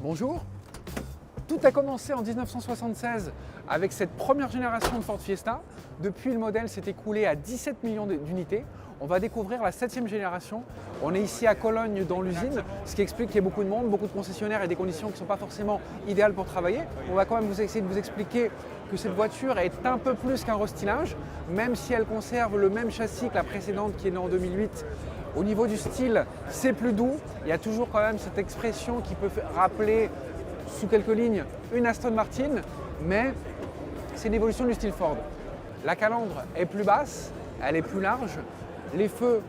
Bonjour. Tout a commencé en 1976 avec cette première génération de Ford Fiesta. Depuis, le modèle s'est écoulé à 17 millions d'unités. On va découvrir la 7e génération. On est ici à Cologne dans l'usine, ce qui explique qu'il y a beaucoup de monde, beaucoup de concessionnaires et des conditions qui ne sont pas forcément idéales pour travailler. On va quand même essayer de vous expliquer que cette voiture est un peu plus qu'un restylage, même si elle conserve le même châssis que la précédente qui est née en 2008. Au niveau du style, c'est plus doux. Il y a toujours quand même cette expression qui peut rappeler, sous quelques lignes, une Aston Martin, mais c'est une évolution du style Ford. La calandre est plus basse, elle est plus large, les feux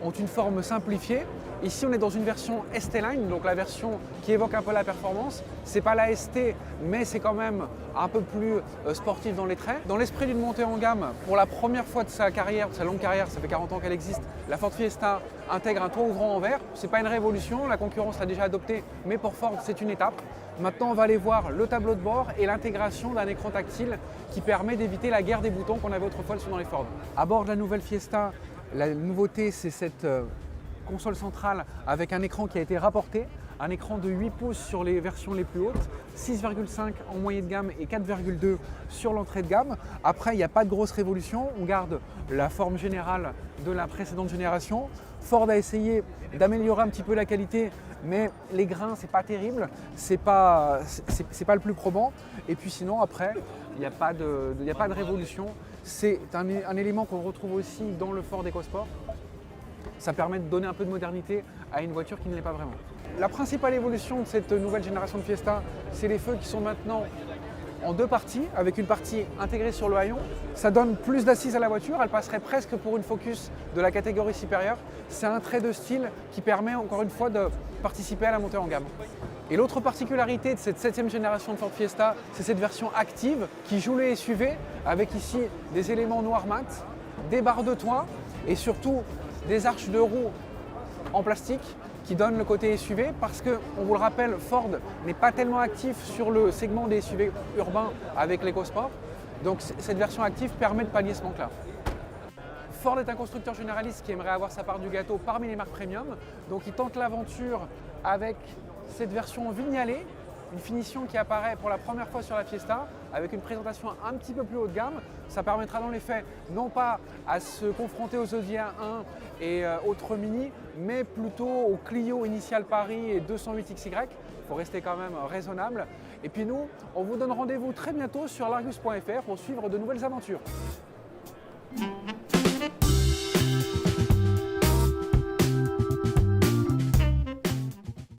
ont une forme simplifiée. Ici, on est dans une version ST-Line, donc la version qui évoque un peu la performance. C'est pas la ST, mais c'est quand même un peu plus sportif dans les traits. Dans l'esprit d'une montée en gamme, pour la première fois de sa carrière, de sa longue carrière, ça fait 40 ans qu'elle existe, la Ford Fiesta intègre un toit ouvrant en verre. C'est pas une révolution, la concurrence l'a déjà adopté, mais pour Ford, c'est une étape. Maintenant, on va aller voir le tableau de bord et l'intégration d'un écran tactile qui permet d'éviter la guerre des boutons qu'on avait autrefois dans les Ford. À bord de la nouvelle Fiesta, la nouveauté, c'est cette console centrale avec un écran qui a été rapporté, un écran de 8 pouces sur les versions les plus hautes, 6,5 en moyenne de gamme et 4,2 sur l'entrée de gamme. Après, il n'y a pas de grosse révolution, on garde la forme générale de la précédente génération. Ford a essayé d'améliorer un petit peu la qualité, mais les grains, c'est pas terrible, c'est pas le plus probant. Et puis sinon, après, il n'y a pas de révolution. C'est un élément qu'on retrouve aussi dans le Ford EcoSport. Ça permet de donner un peu de modernité à une voiture qui ne l'est pas vraiment. La principale évolution de cette nouvelle génération de Fiesta, c'est les feux qui sont maintenant en deux parties, avec une partie intégrée sur le haillon. Ça donne plus d'assises à la voiture, elle passerait presque pour une Focus de la catégorie supérieure. C'est un trait de style qui permet encore une fois de participer à la montée en gamme. Et l'autre particularité de cette 7e génération de Ford Fiesta, c'est cette version active qui joue les SUV avec ici des éléments noir mat, des barres de toit et surtout des arches de roue en plastique qui donnent le côté SUV parce que, on vous le rappelle, Ford n'est pas tellement actif sur le segment des SUV urbains avec l'EcoSport. Donc cette version active permet de pallier ce manque-là. Ford est un constructeur généraliste qui aimerait avoir sa part du gâteau parmi les marques premium. Donc il tente l'aventure avec cette version vignalée, une finition qui apparaît pour la première fois sur la Fiesta avec une présentation un petit peu plus haut de gamme. Ça permettra dans les faits non pas à se confronter aux Zodiac 1 et autres Mini, mais plutôt au Clio Initial Paris et 208XY. Il faut rester quand même raisonnable. Et puis nous, on vous donne rendez-vous très bientôt sur l'Argus.fr pour suivre de nouvelles aventures.